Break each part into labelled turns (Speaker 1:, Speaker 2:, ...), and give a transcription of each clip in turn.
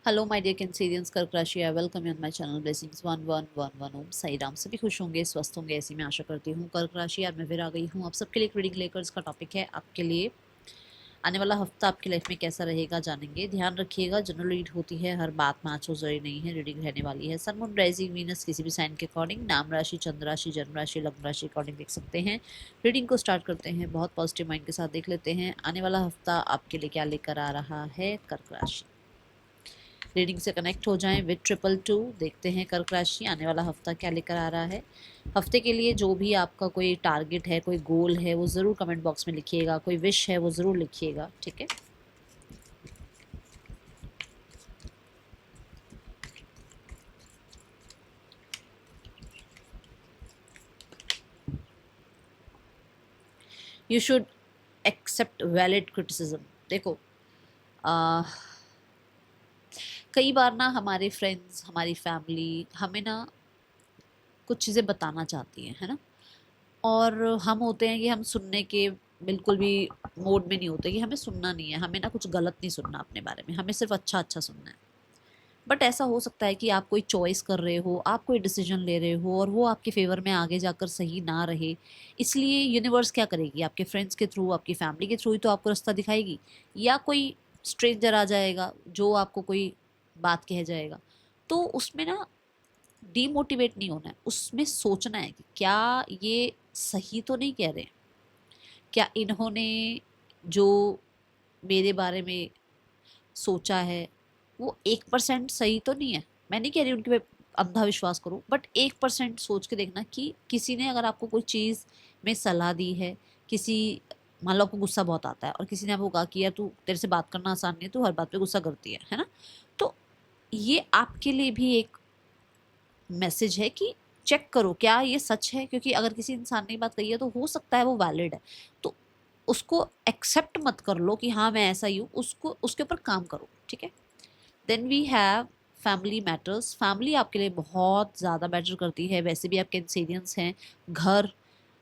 Speaker 1: Hello my dear Cancerians, कर्क राशि, I welcome you on my channel blessings 1111 ओम साई राम। सभी खुश होंगे, स्वस्थ होंगे, ऐसी मैं आशा करती हूँ। कर्क राशि, यार मैं फिर आ गई हूँ आप सबके लिए एक रीडिंग लेकर। इसका टॉपिक है आपके लिए आने वाला हफ्ता आपकी लाइफ में कैसा रहेगा, जानेंगे। ध्यान रखिएगा, जनरल रीड होती है, हर बात मैच हो जरूरी नहीं है। रीडिंग रहने वाली है सन मून राइजिंग वीनस किसी भी साइन के अकॉर्डिंग, नाम राशि, चंद्र राशि, जन्म राशि, लग्न राशि अकॉर्डिंग देख सकते हैं। रीडिंग को स्टार्ट करते हैं, बहुत पॉजिटिव माइंड के साथ देख लेते हैं आने वाला हफ्ता आपके लिए क्या लेकर आ रहा है। कर्क राशि रीडिंग से कनेक्ट हो जाएं विद 222। देखते हैं कर्क राशि आने वाला हफ्ता क्या लेकर आ रहा है। हफ्ते के लिए जो भी आपका कोई टारगेट है, कोई गोल है, वो ज़रूर कमेंट बॉक्स में लिखिएगा। कोई विश है वो ज़रूर लिखिएगा, ठीक है। You should accept valid criticism. देखो, आ, कई बार ना हमारे फ्रेंड्स, हमारी फैमिली हमें ना कुछ चीज़ें बताना चाहती है ना। और हम होते हैं कि हम सुनने के बिल्कुल भी मूड में नहीं होते, कि हमें सुनना नहीं है, हमें ना कुछ गलत नहीं सुनना अपने बारे में, हमें सिर्फ अच्छा अच्छा सुनना है। बट ऐसा हो सकता है कि आप कोई चॉइस कर रहे हो, आप कोई डिसीजन ले रहे हो और वो आपके फेवर में आगे जाकर सही ना रहे। इसलिए यूनिवर्स क्या करेगी, आपके फ्रेंड्स के थ्रू, आपकी फैमिली के थ्रू ही तो आपको रास्ता दिखाएगी। या कोई स्ट्रेंजर आ जाएगा जो आपको कोई बात कह जाएगा। तो उसमें ना डीमोटिवेट नहीं होना है, उसमें सोचना है कि क्या ये सही तो नहीं कह रहे, क्या इन्होंने जो मेरे बारे में सोचा है वो 1% सही तो नहीं है। मैं नहीं कह रही उनके पे अंधा विश्वास करो, बट 1% सोच के देखना कि किसी ने अगर आपको कोई चीज़ में सलाह दी है, किसी, मान लो आपको गुस्सा बहुत आता है और किसी ने आपको कहा कि यार तू, तेरे से बात करना आसान नहीं है, तू हर बात पे गुस्सा करती है ना। तो ये आपके लिए भी एक मैसेज है कि चेक करो क्या ये सच है, क्योंकि अगर किसी इंसान ने ये बात कही है तो हो सकता है वो वैलिड है। तो उसको एक्सेप्ट मत कर लो कि हाँ मैं ऐसा ही हूँ, उसको उसके ऊपर काम करो, ठीक है। Then we have family matters. Family आपके लिए बहुत ज़्यादा मैटर करती है, वैसे भी आप कैंसेरियंस हैं। घर,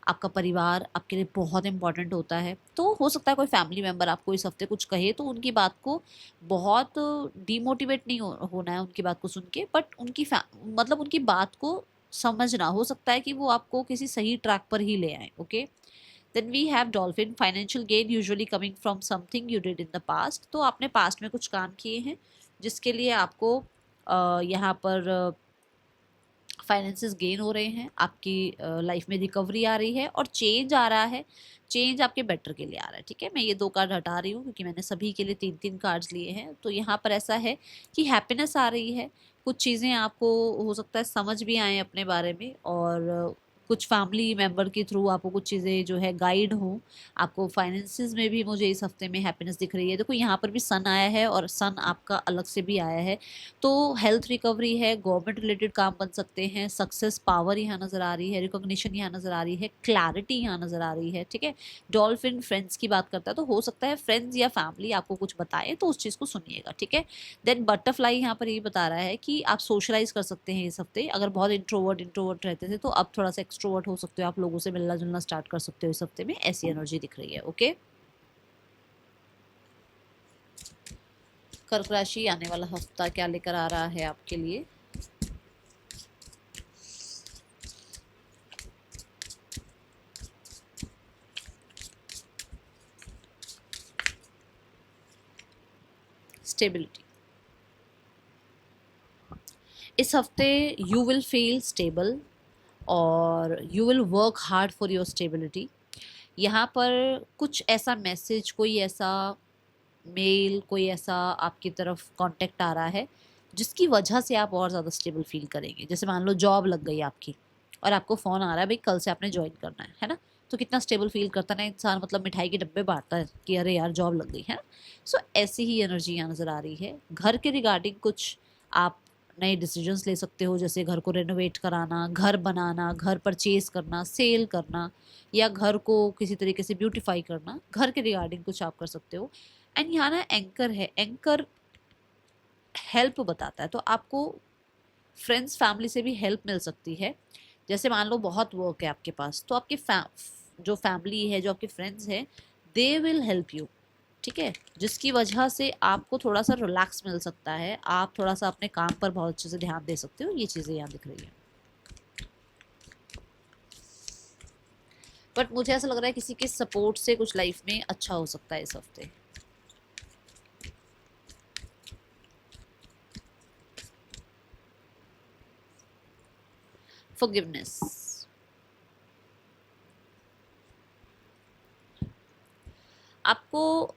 Speaker 1: आपका परिवार आपके लिए बहुत इंपॉर्टेंट होता है। तो हो सकता है कोई फैमिली मेम्बर आपको इस हफ्ते कुछ कहे तो उनकी बात को बहुत डीमोटिवेट नहीं होना है उनकी बात को सुन के, बट मतलब उनकी बात को समझना। हो सकता है कि वो आपको किसी सही ट्रैक पर ही ले आए, okay. Then we have dolphin, financial gain usually coming from something you did in the past. तो आपने पास्ट में कुछ काम किए हैं जिसके लिए आपको यहाँ पर फाइनेंसेस गेन हो रहे हैं, आपकी लाइफ में रिकवरी आ रही है और चेंज आ रहा है। चेंज आपके बेटर के लिए आ रहा है, ठीक है। मैं ये 2 कार्ड हटा रही हूँ क्योंकि मैंने सभी के लिए 3-3 कार्ड्स लिए हैं। तो यहाँ पर ऐसा है कि हैप्पीनेस आ रही है। कुछ चीज़ें आपको हो सकता है समझ भी आए अपने बारे में, और कुछ फैमिली मेंबर के थ्रू आपको कुछ चीज़ें जो है गाइड हो। आपको फाइनेंसिस में भी मुझे इस हफ्ते में हैप्पीनेस दिख रही है। देखो यहाँ पर भी सन आया है और सन आपका अलग से भी आया है। तो हेल्थ रिकवरी है, गवर्नमेंट रिलेटेड काम बन सकते हैं, सक्सेस पावर यहाँ नज़र आ रही है, रिकॉग्निशन यहाँ नज़र आ रही है, क्लैरिटी यहाँ नज़र आ रही है, ठीक है। डॉल्फिन फ्रेंड्स की बात करता है, तो हो सकता है फ्रेंड्स या फैमिली आपको कुछ बताए तो उस चीज़ को सुनिएगा, ठीक है। देन बटरफ्लाई यहाँ पर ये बता रहा है कि आप सोशलाइज कर सकते हैं इस हफ्ते। अगर बहुत इंट्रोवर्ट रहते थे तो अब थोड़ा सा एक्सट्रोवर्ट हो सकते हो, आप लोगों से मिलना जुलना स्टार्ट कर सकते हो इस हफ्ते में, ऐसी एनर्जी दिख रही है, ओके। कर्क राशि आने वाला हफ्ता क्या लेकर आ रहा है आपके लिए। स्टेबिलिटी, इस हफ्ते यू विल फील स्टेबल और you will work hard for your stability. यहाँ पर कुछ ऐसा मैसेज, कोई ऐसा मेल, कोई ऐसा आपकी तरफ कांटेक्ट आ रहा है जिसकी वजह से आप और ज़्यादा स्टेबल फील करेंगे। जैसे मान लो जॉब लग गई आपकी और आपको फ़ोन आ रहा है भाई कल से आपने ज्वाइन करना है ना। तो कितना स्टेबल फील करता है ना इंसान, मतलब मिठाई के डब्बे बांटता है कि अरे यार जॉब लग गई है ना। सो ऐसी ही एनर्जी यहाँ नज़र आ रही है। घर के रिगार्डिंग कुछ आप नए डिसीजंस ले सकते हो, जैसे घर को रेनोवेट कराना, घर बनाना, घर परचेज करना, सेल करना, या घर को किसी तरीके से ब्यूटीफाई करना। घर के रिगार्डिंग कुछ आप कर सकते हो। एंड यहाँ ना एंकर है, एंकर हेल्प बताता है, तो आपको फ्रेंड्स फैमिली से भी हेल्प मिल सकती है। जैसे मान लो बहुत वर्क है आपके पास, तो आपके जो फैमिली है, जो आपके फ्रेंड्स हैं, दे विल हेल्प यू, ठीक है, जिसकी वजह से आपको थोड़ा सा रिलैक्स मिल सकता है, आप थोड़ा सा अपने काम पर बहुत अच्छे से ध्यान दे सकते हो। ये चीज़ें यहाँ दिख रही है। बट मुझे ऐसा लग रहा है किसी के सपोर्ट से कुछ लाइफ में अच्छा हो सकता है इस हफ्ते। फॉरगिवनेस, आपको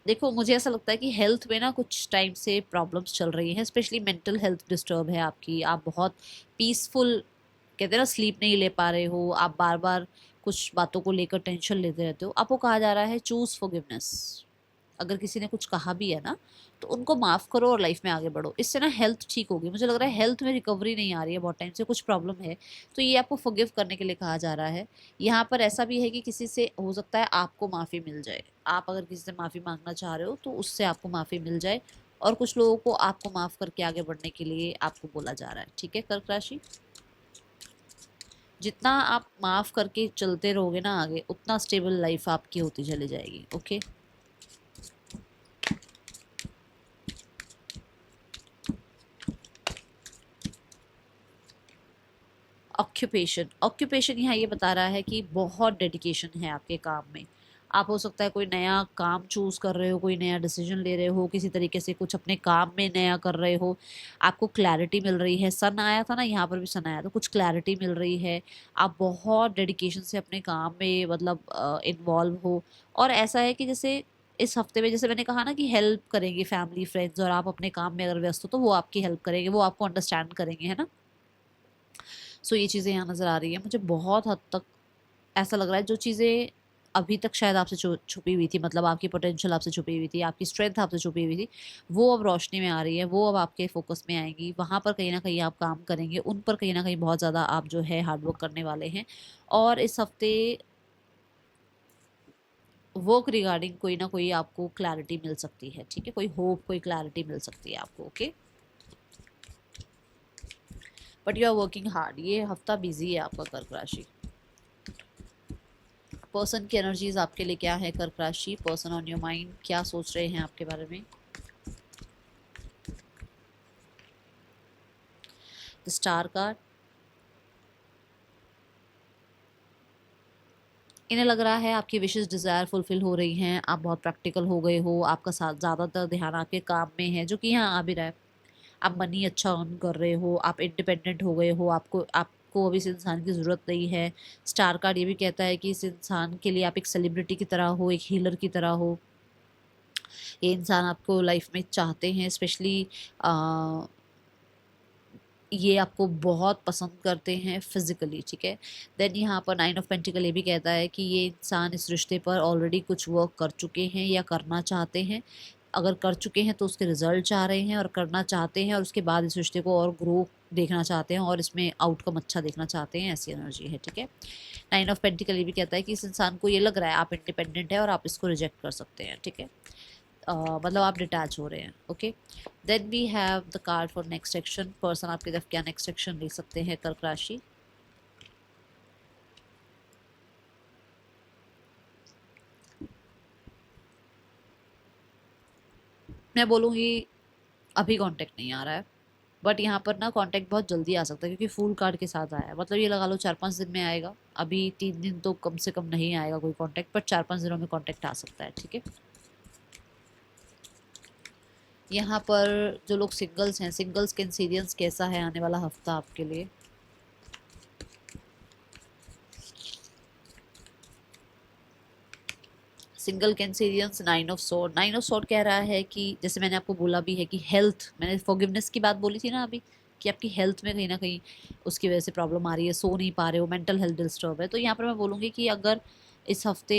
Speaker 1: देखो, मुझे ऐसा लगता है कि हेल्थ में ना कुछ टाइम से प्रॉब्लम्स चल रही हैं, स्पेशली मेंटल हेल्थ डिस्टर्ब है आपकी। आप बहुत पीसफुल, कहते हैं ना, स्लीप नहीं ले पा रहे हो, आप बार बार कुछ बातों को लेकर टेंशन लेते रहते हो। आपको कहा जा रहा है चूज फॉरगिवनेस। अगर किसी ने कुछ कहा भी है ना, तो उनको माफ़ करो और लाइफ में आगे बढ़ो। इससे ना हेल्थ ठीक होगी। मुझे लग रहा है हेल्थ में रिकवरी नहीं आ रही है, बहुत टाइम से कुछ प्रॉब्लम है, तो ये आपको फॉरगिव करने के लिए कहा जा रहा है। यहाँ पर ऐसा भी है कि किसी से हो सकता है आपको माफ़ी मिल जाए। आप अगर किसी से माफ़ी मांगना चाह रहे हो तो उससे आपको माफ़ी मिल जाए, और कुछ लोगों को आपको माफ़ करके आगे बढ़ने के लिए आपको बोला जा रहा है। ठीक है कर्क राशि, जितना आप माफ़ करके चलते रहोगे ना आगे, उतना स्टेबल लाइफ आपकी होती चली जाएगी। ओके, ऑक्यूपेशन, ऑक्यूपेशन यहाँ ये बता रहा है कि बहुत डेडिकेशन है आपके काम में। आप हो सकता है कोई नया काम चूज कर रहे हो, कोई नया डिसीजन ले रहे हो, किसी तरीके से कुछ अपने काम में नया कर रहे हो, आपको क्लैरिटी मिल रही है। सन आया था ना, यहाँ पर भी सन आया, तो कुछ क्लैरिटी मिल रही है। आप बहुत डेडिकेशन से अपने काम में मतलब इन्वॉल्व हो। और ऐसा है कि जैसे इस हफ्ते में, जैसे मैंने कहा ना, कि हेल्प करेंगे फैमिली फ्रेंड्स, और आप अपने काम में अगर व्यस्त हो तो वो आपकी हेल्प करेंगे, वो आपको अंडरस्टैंड करेंगे, है ना। सो ये चीज़ें यहाँ नज़र आ रही है मुझे। बहुत हद तक ऐसा लग रहा है जो चीज़ें अभी तक शायद आपसे छुपी हुई थी, मतलब आपकी पोटेंशियल आपसे छुपी हुई थी, आपकी स्ट्रेंथ आपसे छुपी हुई थी, वो अब रोशनी में आ रही है, वो अब आपके फोकस में आएंगी। वहाँ पर कहीं ना कहीं आप काम करेंगे, उन पर कहीं ना कहीं बहुत ज़्यादा आप जो है हार्डवर्क करने वाले हैं। और इस हफ्ते वर्क रिगार्डिंग कोई ना कोई आपको क्लैरिटी मिल सकती है। ठीक है, कोई होप, कोई क्लैरिटी मिल सकती है आपको। Okay, but you are working hard. ये हफ्ता बिजी है आपका कर्क राशि। पर्सन की एनर्जीज आपके लिए क्या है कर्क राशि? पर्सन ऑन योर माइंड, क्या सोच रहे हैं आपके बारे में? द स्टार कार्ड, इन्हें लग रहा है आपकी विशेष डिज़ायर फुलफिल हो रही हैं, आप बहुत प्रैक्टिकल हो गए हो, आपका साथ ज़्यादातर ध्यान आपके काम में है, जो कि यहाँ आ भी रहा है। आप मनी अच्छा अर्न कर रहे हो, आप इंडिपेंडेंट हो गए हो, आपको अभी इस इंसान की ज़रूरत नहीं है। स्टार कार्ड ये भी कहता है कि इस इंसान के लिए आप एक सेलिब्रिटी की तरह हो, एक हीलर की तरह हो। ये इंसान आपको लाइफ में चाहते हैं, स्पेशली ये आपको बहुत पसंद करते हैं फिजिकली। ठीक है, देन यहाँ पर नाइन ऑफ पेंटिकल ये भी कहता है कि ये इंसान इस रिश्ते पर ऑलरेडी कुछ वर्क कर चुके हैं या करना चाहते हैं। अगर कर चुके हैं तो उसके रिजल्ट चाह रहे हैं, और करना चाहते हैं और उसके बाद इस रिश्ते को और ग्रो देखना चाहते हैं और इसमें आउटकम अच्छा देखना चाहते हैं, ऐसी एनर्जी है। ठीक है, नाइन ऑफ पेंटिकल ये भी कहता है कि इस इंसान को ये लग रहा है आप इंडिपेंडेंट है और आप इसको रिजेक्ट कर सकते हैं। ठीक है, मतलब आप डिटैच हो रहे हैं। Okay, then we have the card for next action. Person आपकी तरफ क्या नेक्स्ट एक्शन ले सकते हैं कर्क राशि? मैं बोलूँगी अभी कांटेक्ट नहीं आ रहा है, बट यहाँ पर ना कांटेक्ट बहुत जल्दी आ सकता है, क्योंकि फूल कार्ड के साथ आया है। मतलब ये लगा लो 4-5 दिन में आएगा। अभी 3 दिन तो कम से कम नहीं आएगा कोई कांटेक्ट, बट 4-5 दिनों में कांटेक्ट आ सकता है। ठीक है, यहाँ पर जो लोग सिंगल्स हैं, सिंगल्स के इंसीरियंस कैसा है आने वाला हफ्ता आपके लिए? Single Cancerians, nine of sword. Nine of sword कह रहा है कि जैसे मैंने आपको बोला भी है कि हेल्थ, मैंने फॉरगिवनेस की बात बोली थी ना अभी, कि आपकी हेल्थ में कहीं ना कहीं उसकी वजह से प्रॉब्लम आ रही है, सो नहीं पा रहे हो, मेंटल हेल्थ डिस्टर्ब है। तो यहाँ पर मैं बोलूँगी कि अगर इस हफ्ते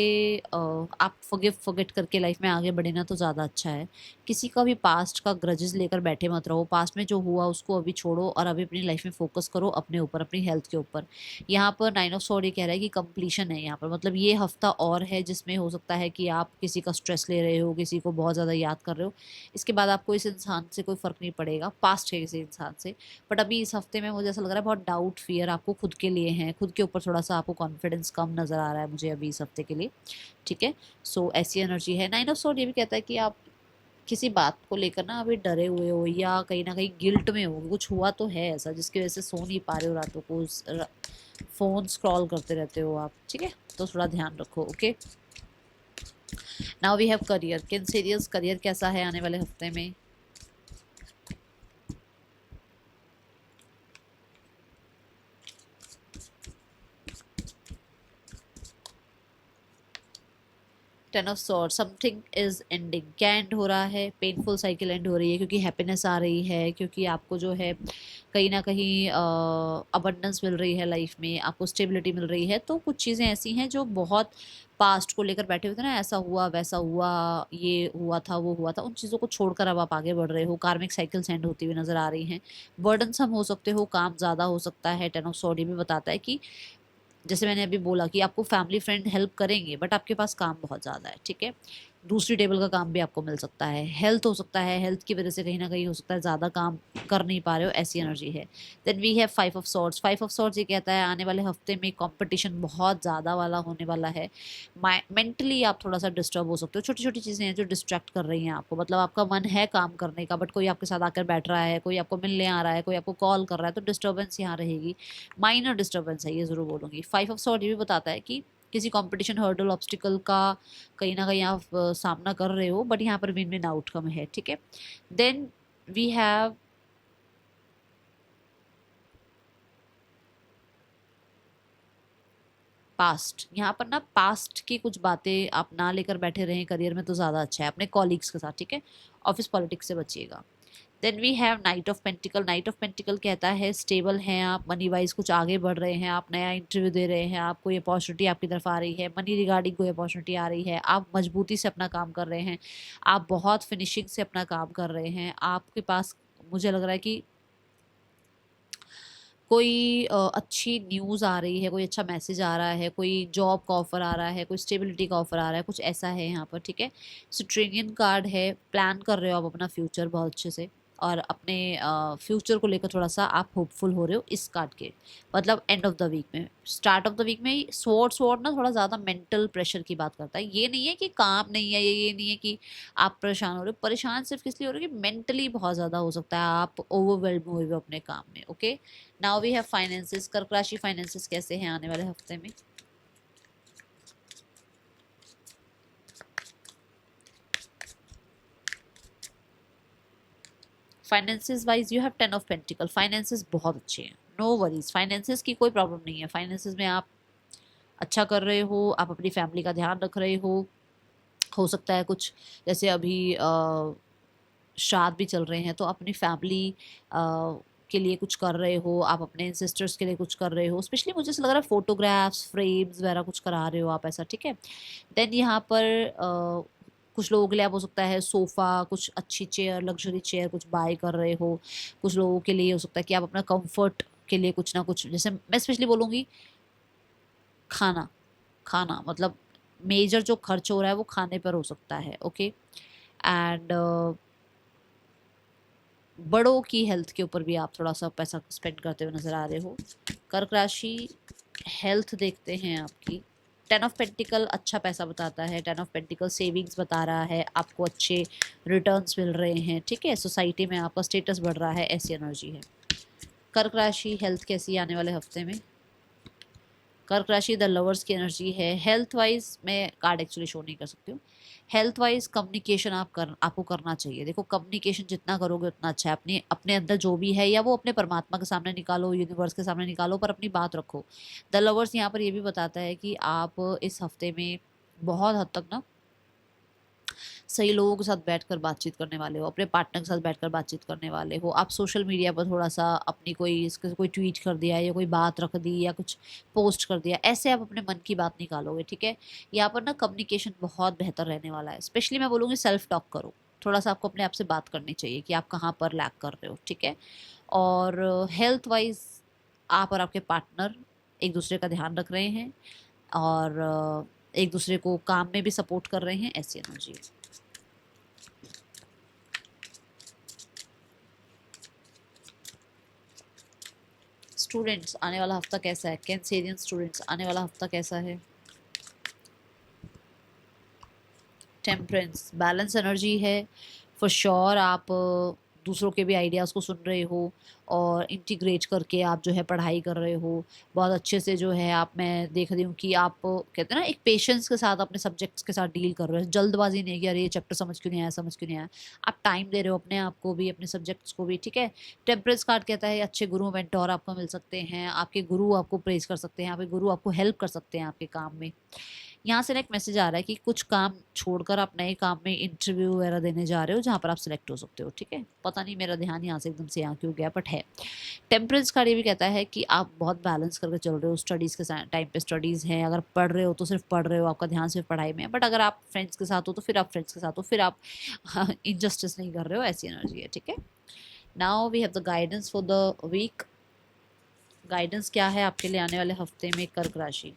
Speaker 1: आप फॉरगेट करके लाइफ में आगे बढ़े ना, तो ज़्यादा अच्छा है। किसी का भी पास्ट का ग्रजेस लेकर बैठे मत रहो। पास्ट में जो हुआ उसको अभी छोड़ो और अभी अपनी लाइफ में फोकस करो, अपने ऊपर, अपनी हेल्थ के ऊपर। यहाँ पर नाइन ऑफ सॉर्ड ये कह रहा है कि कंप्लीशन है यहाँ पर, मतलब ये हफ्ता और है जिसमें हो सकता है कि आप किसी का स्ट्रेस ले रहे हो, किसी को बहुत ज़्यादा याद कर रहे हो। इसके बाद आपको इस इंसान से कोई फ़र्क नहीं पड़ेगा, पास्ट के किसी इंसान से। बट अभी इस हफ्ते में मुझे ऐसा लग रहा है बहुत डाउट, फियर आपको खुद के लिए हैं, खुद के ऊपर थोड़ा सा आपको कॉन्फिडेंस कम नज़र आ रहा है मुझे अभी इस हफ्ते के लिए, ठीक है। सो ऐसी एनर्जी है। 9 ऑफ सॉर्ड ये भी कहता है कि आप किसी बात को लेकर ना अभी डरे हुए हो या कहीं ना कहीं गिल्ट में हो, कुछ हुआ तो है ऐसा जिसकी वजह से सो नहीं पा रहे हो रातों को, फोन स्क्रॉल करते रहते हो आप, ठीक है, तो थोड़ा ध्यान रखो। Okay, now we have career. Cancerians career कैसा है आने वाले हफ्ते में? Ten of sword, something is ending. क्या एंड हो रहा है? पेनफुल साइकिल एंड हो रही है, क्योंकि हैप्पीनेस आ रही है, क्योंकि आपको जो है कहीं ना कहीं अबंडेंस मिल रही है लाइफ में, आपको स्टेबिलिटी मिल रही है। तो कुछ चीज़ें ऐसी हैं जो बहुत पास्ट को लेकर बैठे हुए थे ना, ऐसा हुआ वैसा हुआ, ये हुआ था वो हुआ था, उन चीज़ों को छोड़कर अब आप आगे बढ़ रहे हो। कार्मिक साइकिल्स एंड होती हुई नजर आ रही हैं। बर्डनसम हो सकते हो, काम ज़्यादा हो सकता है। टेन ऑफ सॉर्ड ये भी बताता है कि जैसे मैंने अभी बोला कि आपको फैमिली फ्रेंड हेल्प करेंगे, बट आपके पास काम बहुत ज़्यादा है, ठीक है। दूसरी टेबल का काम भी आपको मिल सकता है। हेल्थ हो सकता है, हेल्थ की वजह से कहीं ना कहीं हो सकता है ज़्यादा काम कर नहीं पा रहे हो, ऐसी एनर्जी है। Then we have 5 of swords. 5 of swords ये कहता है आने वाले हफ्ते में कंपटीशन बहुत ज़्यादा वाला होने वाला है। मेंटली आप थोड़ा सा डिस्टर्ब हो सकते हो। छोटी छोटी चीज़ें हैं जो डिस्ट्रैक्ट कर रही हैं आपको, मतलब आपका मन है काम करने का, बट कोई आपके साथ आकर बैठ रहा है, कोई आपको मिलने आ रहा है, कोई आपको कॉल कर रहा है, तो डिस्टर्बेंस यहाँ रहेगी। माइनर डिस्टर्बेंस है ये ज़रूर बोलूँगी। 5 ऑफ सॉर्ड ये भी बताता है कि किसी कंपटीशन हर्डल ऑब्स्टिकल का कहीं ना कहीं आप सामना कर रहे हो, बट यहाँ पर विन विन आउटकम है, ठीक है। Then we have past. यहाँ पर ना पास्ट की कुछ बातें आप ना लेकर बैठे रहें करियर में तो ज़्यादा अच्छा है, अपने कॉलीग्स के साथ, ठीक है। ऑफिस पॉलिटिक्स से बचिएगा। Then we have knight of pentacle. Knight of pentacle कहता है स्टेबल हैं आप, मनी वाइज कुछ आगे बढ़ रहे हैं, आप नया इंटरव्यू दे रहे हैं, आपको ये अपॉर्चुनिटी आपकी तरफ आ रही है, मनी रिगार्डिंग कोई अपॉर्चुनिटी आ रही है, आप मजबूती से अपना काम कर रहे हैं, आप बहुत फिनिशिंग से अपना काम कर रहे हैं। आपके पास मुझे लग रहा है कि कोई अच्छी न्यूज़ आ रही है, कोई अच्छा मैसेज आ रहा है, कोई जॉब का ऑफर आ रहा है, कोई स्टेबिलिटी का ऑफर आ रहा है, कुछ ऐसा है यहाँ पर, ठीक है। सिट्रेनियन कार्ड है, प्लान कर रहे हो आप अपना फ्यूचर बहुत अच्छे से, और अपने फ्यूचर को लेकर थोड़ा सा आप होपफुल हो रहे हो इस कार्ड के, मतलब एंड ऑफ द वीक में। स्टार्ट ऑफ द वीक में स्वॉर्ड स्वॉर्ड ना थोड़ा ज़्यादा मेंटल प्रेशर की बात करता है। ये नहीं है कि काम नहीं है, ये नहीं है कि आप परेशान हो रहे हो। परेशान सिर्फ किस लिए हो रहे हो कि मेंटली बहुत ज़्यादा हो सकता है आप ओवरवेल्म हुए हो अपने काम में। Okay, now we have finances. कर्क राशि फाइनेंसेस कैसे हैं आने वाले हफ्ते में? Finances wise you have 10 of pentacle. Finances बहुत अच्छे हैं, नो वरीज, फाइनेंसेस की कोई प्रॉब्लम नहीं है। फाइनेंसेस में आप अच्छा कर रहे हो, आप अपनी फैमिली का ध्यान रख रहे हो सकता है कुछ जैसे अभी श्राद्ध भी चल रहे हैं, तो अपनी फैमिली के लिए कुछ कर रहे हो, आप अपने सिस्टर्स के लिए कुछ कर रहे हो, स्पेशली मुझे ऐसा लग रहा है फोटोग्राफ्स फ्रेम्स वगैरह कुछ करा रहे हो आप, ऐसा, ठीक है। देन यहाँ पर कुछ लोगों के लिए आप हो सकता है सोफ़ा, कुछ अच्छी चेयर, लग्जरी चेयर कुछ बाय कर रहे हो। कुछ लोगों के लिए हो सकता है कि आप अपना कंफर्ट के लिए कुछ ना कुछ, जैसे मैं स्पेशली बोलूँगी खाना। खाना मतलब मेजर जो खर्च हो रहा है वो खाने पर हो सकता है, ओके। एंड बड़ों की हेल्थ के ऊपर भी आप थोड़ा सा पैसा स्पेंड करते हुए नजर आ रहे हो। कर्क राशि, हेल्थ देखते हैं आपकी। 10 ऑफ पेंटिकल अच्छा पैसा बताता है, 10 ऑफ पेंटिकल सेविंग्स बता रहा है, आपको अच्छे रिटर्न्स मिल रहे हैं, ठीक है, सोसाइटी में आपका स्टेटस बढ़ रहा है, ऐसी एनर्जी है। कर्क राशि हेल्थ कैसी है आने वाले हफ्ते में? कर्क राशि द लवर्स की एनर्जी है। हेल्थ वाइज मैं कार्ड एक्चुअली शो नहीं कर सकती हूँ। हेल्थ वाइज कम्युनिकेशन आपको करना चाहिए। देखो कम्युनिकेशन जितना करोगे उतना अच्छा है। अपने अपने अंदर जो भी है या वो अपने परमात्मा के सामने निकालो, यूनिवर्स के सामने निकालो, पर अपनी बात रखो। द लवर्स यहाँ पर ये भी बताता है कि आप इस हफ्ते में बहुत हद तक ना सही लोगों के साथ बैठकर बातचीत करने वाले हो, अपने पार्टनर के साथ बैठकर बातचीत करने वाले हो। आप सोशल मीडिया पर थोड़ा सा अपनी कोई ट्वीट कर दिया या कोई बात रख दी या कुछ पोस्ट कर दिया, ऐसे आप अपने मन की बात निकालोगे, ठीक है। यहाँ पर ना कम्युनिकेशन बहुत बेहतर रहने वाला है। स्पेशली मैं बोलूँगी सेल्फ टॉक करो, थोड़ा सा आपको अपने आप से बात करनी चाहिए कि आप कहाँ पर लैक कर रहे हो, ठीक है। और हेल्थ वाइज आप और आपके पार्टनर एक दूसरे का ध्यान रख रहे हैं, और एक दूसरे को काम में भी सपोर्ट कर रहे हैं, ऐसी एनर्जी है। स्टूडेंट्स आने वाला हफ्ता कैसा है? कैंसेरियन स्टूडेंट्स आने वाला हफ्ता कैसा है? टेम्परेंस बैलेंस एनर्जी है फॉर श्योर। आप दूसरों के भी आइडियाज़ को सुन रहे हो और इंटीग्रेट करके आप जो है पढ़ाई कर रहे हो बहुत अच्छे से। जो है आप, मैं देख रही हूँ कि आप कहते हैं ना एक पेशेंस के साथ अपने सब्जेक्ट्स के साथ डील कर रहे हो। जल्दबाजी नहीं कि अरे ये चैप्टर समझ क्यों नहीं आया, समझ क्यों नहीं आया। आप टाइम दे रहे हो अपने आप को भी, अपने सब्जेक्ट्स को भी, ठीक है। टेम्परेंस कार्ड कहता है अच्छे गुरु मेंटोर आपको मिल सकते हैं, आपके गुरु आपको प्रेज कर सकते हैं, आपके गुरु आपको हेल्प कर सकते हैं आपके काम में। यहाँ से ना एक मैसेज आ रहा है कि कुछ काम छोड़कर आप नए काम में इंटरव्यू वगैरह देने जा रहे हो जहाँ पर आप सिलेक्ट हो सकते हो, ठीक है। पता नहीं मेरा ध्यान यहाँ से एकदम से यहाँ क्यों गया, बट है। टेम्परेंस कार्ड ये भी कहता है कि आप बहुत बैलेंस करके चल रहे हो। स्टडीज़ के टाइम पे स्टडीज़ हैं, अगर पढ़ रहे हो तो सिर्फ पढ़ रहे हो, आपका ध्यान सिर्फ पढ़ाई में है। बट अगर आप फ्रेंड्स के साथ हो तो फिर आप फ्रेंड्स के साथ हो, फिर आप इनजस्टिस नहीं कर रहे हो, ऐसी एनर्जी है, ठीक है। Now we have the guidance for the week. Guidance क्या है आपके लिए आने वाले हफ्ते में कर्क राशि।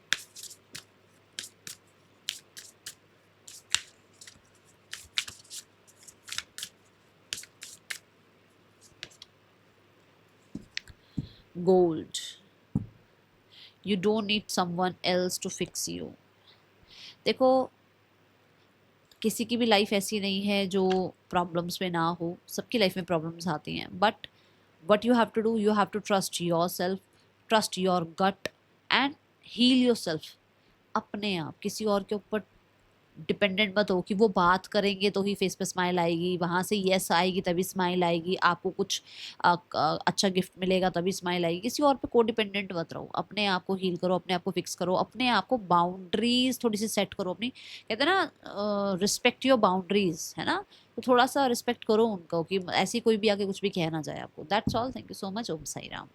Speaker 1: Gold, you don't need someone else to fix you. देखो, किसी की भी लाइफ ऐसी नहीं है जो प्रॉब्लम्स में ना हो, सबकी लाइफ में प्रॉब्लम्स आती हैं। But what you have to do, you have to trust yourself, trust your gut and heal yourself. अपने आप, किसी और के ऊपर डिपेंडेंट मत हो कि वो बात करेंगे तो ही फेस पे स्माइल आएगी, वहाँ से यस आएगी तभी स्माइल आएगी, आपको कुछ अच्छा गिफ्ट मिलेगा तभी स्माइल आएगी। किसी और पे को डिपेंडेंट मत रहो, अपने आप को हील करो, अपने आप को फिक्स करो, अपने आप को बाउंड्रीज थोड़ी सी सेट करो अपनी। कहते हैं ना रिस्पेक्ट योर बाउंड्रीज, है ना। तो थोड़ा सा रिस्पेक्ट करो उनको कि ऐसी कोई भी आके कुछ भी कह ना जाए आपको। That's all. Thank you so much. ओम साई राम।